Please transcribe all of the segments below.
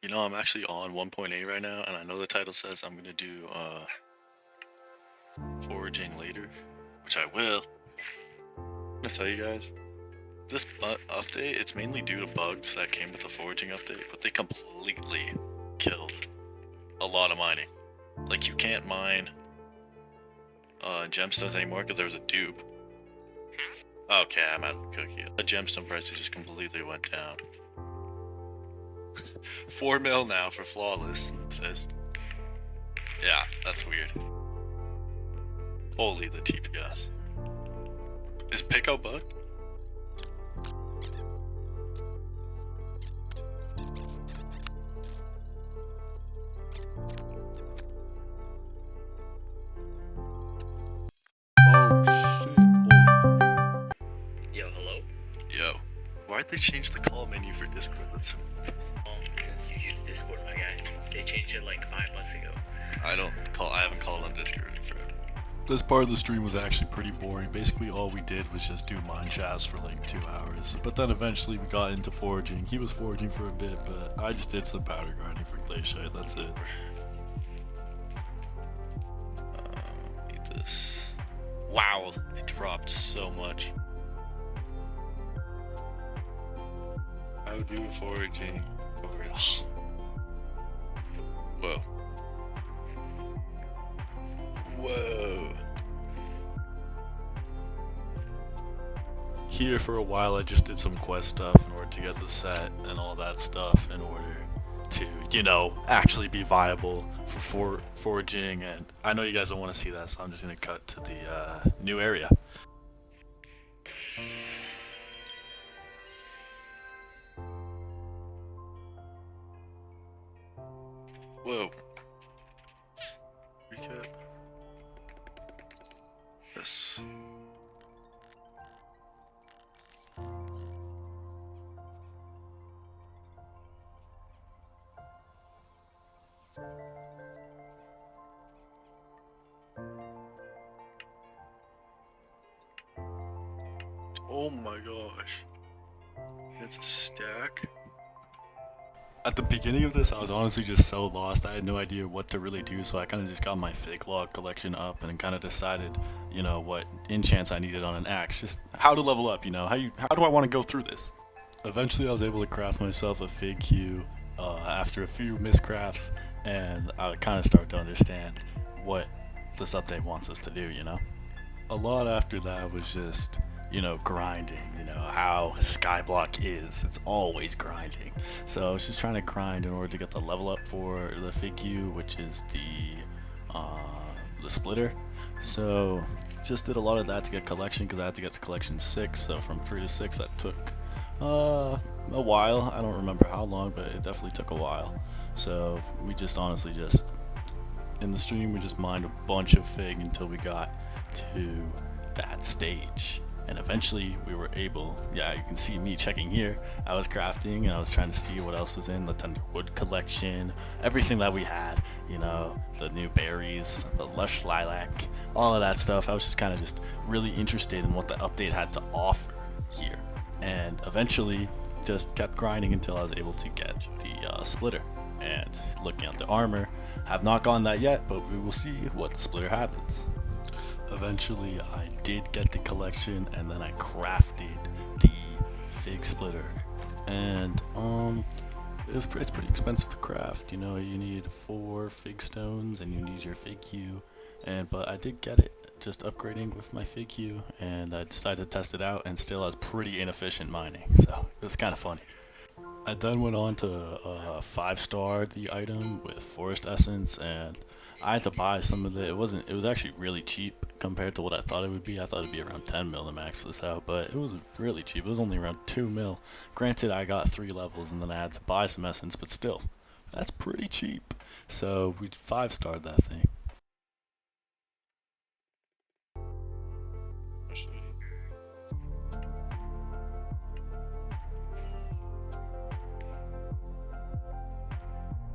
You know, I'm actually on 1.8 right now, and I know the title says I'm gonna do foraging later, which I will. I'm gonna tell you guys, this update, it's mainly due to bugs that came with the foraging update, but they completely killed a lot of mining. Like, you can't mine gemstones anymore because there was a dupe. Okay, I'm out of cookie. The gemstone prices just completely went down. 4 mil now for flawless fist. Yeah, that's weird. Holy, the TPS. Is Pico bugged? Oh shit. Yo, hello? Yo. Why'd they change the call menu for Discord? That's so... Since you use Discord, my guy. They changed it like 5 months ago. I haven't called on Discord in forever. This part of the stream was actually pretty boring. Basically all we did was just do mine shafts for like 2 hours. But then eventually we got into foraging. He was foraging for a bit, but I just did some powder grinding for glaciate, that's it. Eat this. Wow, it dropped so much. I would do foraging over. Whoa. Whoa. Here for a while I just did some quest stuff in order to get the set and all that stuff in order to, you know, actually be viable for foraging, and I know you guys don't want to see that, so I'm just going to cut to the new area. Whoa. Recap. Yes. Oh my gosh. It's a stack. At the beginning of this, I was honestly just so lost. I had no idea what to really do, so I kind of just got my Figstone collection up and kind of decided, you know, what enchants I needed on an axe, just how to level up, you know, how do I want to go through this? Eventually, I was able to craft myself a fig queue after a few miscrafts, and I kind of started to understand what this update wants us to do, you know? A lot after that was just, you know, grinding, you know, how Skyblock is. It's always grinding. So I was just trying to grind in order to get the level up for the Figstone, which is the splitter. So just did a lot of that to get collection because I had to get to collection 6. So from 3 to 6 that took a while. I don't remember how long, but it definitely took a while. So we just honestly just in the stream we just mined a bunch of fig until we got to that stage, and eventually we were able, yeah, you can see me checking here, I was crafting and I was trying to see what else was in the tender wood collection, everything that we had, you know, the new berries, the lush lilac, all of that stuff. I was just kind of just really interested in what the update had to offer here, and eventually just kept grinding until I was able to get the splitter. And looking at the armor, have not gotten that yet, but we will see what the splitter happens. Eventually I did get the collection, and then I crafted the fig splitter, and it's pretty expensive to craft. You know, you need 4 fig stones and you need your fig queue, but I did get it just upgrading with my fig queue, and I decided to test it out, and still has pretty inefficient mining, so it was kind of funny. I then went on to 5-star the item with forest essence, and I had to buy some of it. It was actually really cheap compared to what I thought it would be. I thought it'd be around 10 mil to max this out, but it was really cheap. It was only around 2 mil. Granted, I got 3 levels and then I had to buy some essence, but still, that's pretty cheap. So we 5-starred that thing. Oh my god.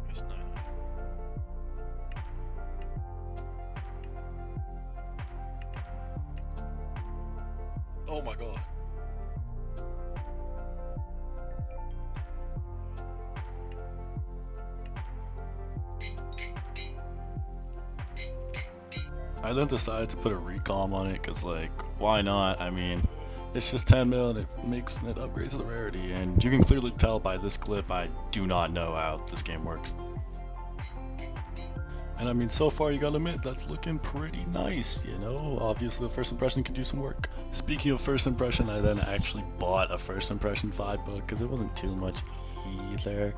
Oh, 9. 9. Oh my god. I then decided to put a recom on it because, like, why not? I mean, it's just 10 mil and it upgrades the rarity, and you can clearly tell by this clip I do not know how this game works. And I mean, so far you gotta admit, that's looking pretty nice, you know? Obviously the first impression could do some work. Speaking of first impression, I then actually bought a first impression 5 book because it wasn't too much either.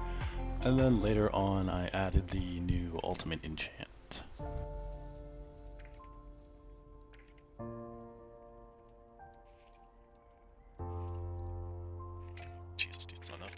And then later on I added the new ultimate enchant. Jesus, dude, it's not enough.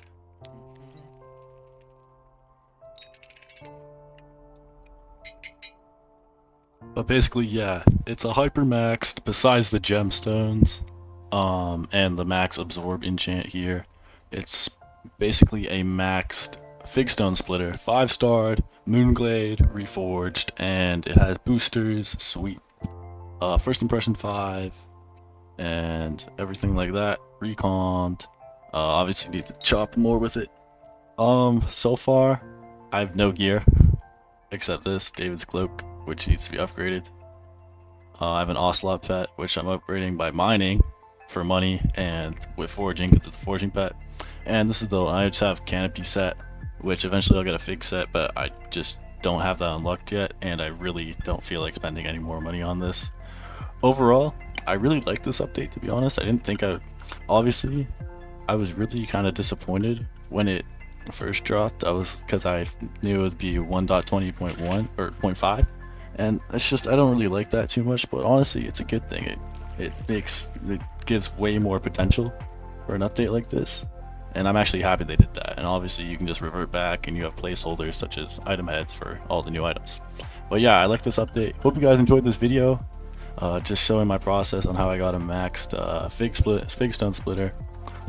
But basically, yeah, it's a hyper maxed besides the gemstones, and the max absorb enchant here. It's basically a maxed Figstone splitter, 5-starred, Moonglade, reforged, and it has boosters, sweet, first impression 5, and everything like that, recommed. Obviously need to chop more with it. So far, I have no gear, except this, David's Cloak, which needs to be upgraded. I have an Ocelot pet, which I'm upgrading by mining for money and with foraging because it's a foraging pet. And this is the I just have canopy set, which eventually I'll get a fig set, but I just don't have that unlocked yet, and I really don't feel like spending any more money on this. Overall, I really like this update, to be honest. I didn't think obviously, I was really kind of disappointed when it first dropped. Because I knew it would be 1.20.1 or 0.5, and it's just I don't really like that too much. But honestly, it's a good thing. It gives way more potential for an update like this, and I'm actually happy they did that. And obviously, you can just revert back, and you have placeholders such as item heads for all the new items. But yeah, I like this update. Hope you guys enjoyed this video. Just showing my process on how I got a maxed Figstone splitter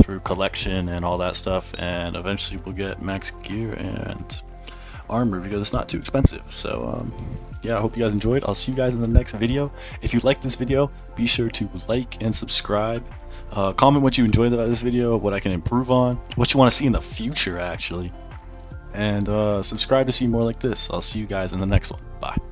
through collection and all that stuff, and eventually we'll get max gear and armor because it's not too expensive. So yeah, I hope you guys enjoyed. I'll see you guys in the next video. If you like this video, be sure to like and subscribe. Comment what you enjoyed about this video, what I can improve on, what you want to see in the future actually, and subscribe to see more like this. I'll see you guys in the next one. Bye.